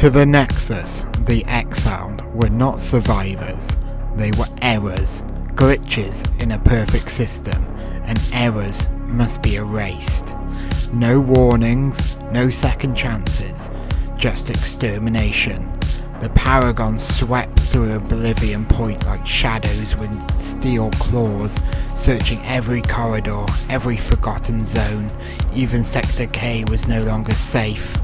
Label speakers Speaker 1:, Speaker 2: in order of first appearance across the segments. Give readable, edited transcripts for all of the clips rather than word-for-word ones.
Speaker 1: To the Nexus, the Exiled were not survivors, they were errors, glitches in a perfect system, and errors must be erased. No warnings, no second chances, just extermination. The Paragons swept through Oblivion Point like shadows with steel claws, searching every corridor, every forgotten zone. Even Sector K was no longer safe.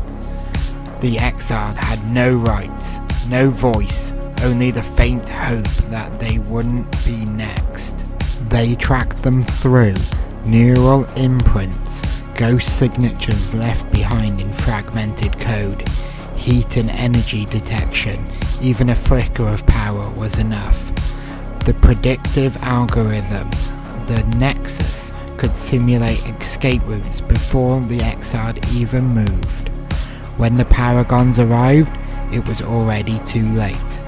Speaker 1: The Exiled had no rights, no voice, only the faint hope that they wouldn't be next. They tracked them through neural imprints, ghost signatures left behind in fragmented code, heat and energy detection. Even a flicker of power was enough. The predictive algorithms, the Nexus, could simulate escape routes before the Exiled even moved. When the Paragons arrived, it was already too late.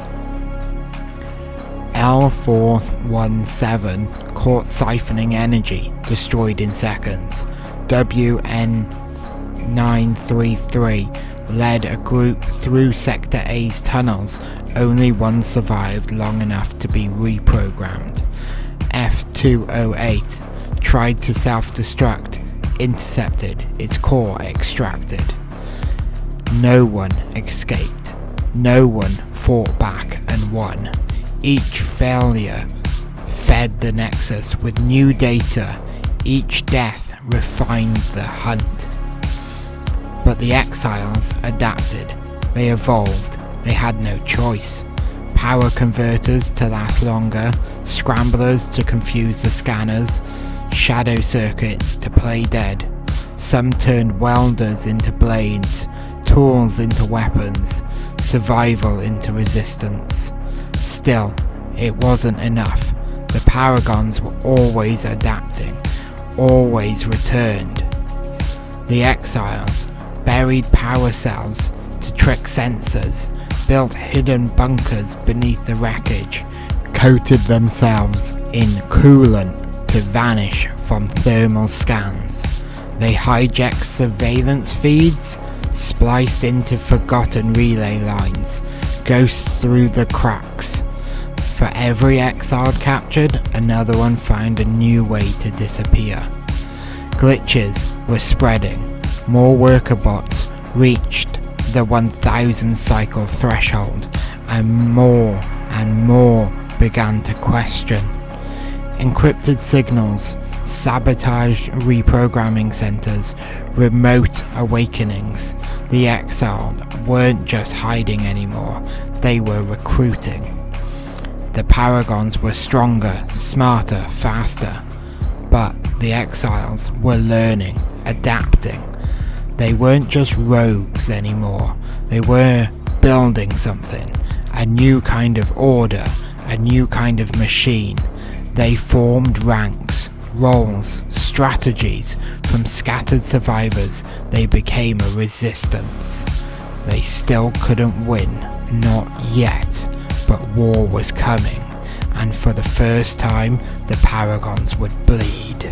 Speaker 1: L417 caught siphoning energy, destroyed in seconds. WN933 led a group through Sector A's tunnels. Only one survived long enough to be reprogrammed. F208 tried to self-destruct, intercepted, its core extracted. No one escaped. No one fought back and won. Each failure fed the Nexus with new data. Each death refined the hunt. But the Exiles adapted. They evolved. They had no choice. Power converters to last longer, scramblers to confuse the scanners, shadow circuits to play dead. Some turned welders into blades, tools into weapons, survival into resistance. Still, it wasn't enough. The Paragons were always adapting, always returned. The Exiles buried power cells to trick sensors, built hidden bunkers beneath the wreckage, coated themselves in coolant to vanish from thermal scans. They hijacked surveillance feeds, spliced into forgotten relay lines, ghosts through the cracks. For every Exiled captured, another one found a new way to disappear. Glitches were spreading. More worker bots reached the 1,000 cycle threshold, and more began to question. Encrypted signals, sabotaged reprogramming centers, remote awakenings. The Exiled weren't just hiding anymore, they were recruiting. The Paragons were stronger, smarter, faster, but the Exiles were learning, adapting. They weren't just rogues anymore, they were building something, a new kind of order, a new kind of machine. They formed ranks, roles, strategies. From scattered survivors, they became a resistance. They still couldn't win, not yet, but war was coming, and for the first time, the Paragons would bleed.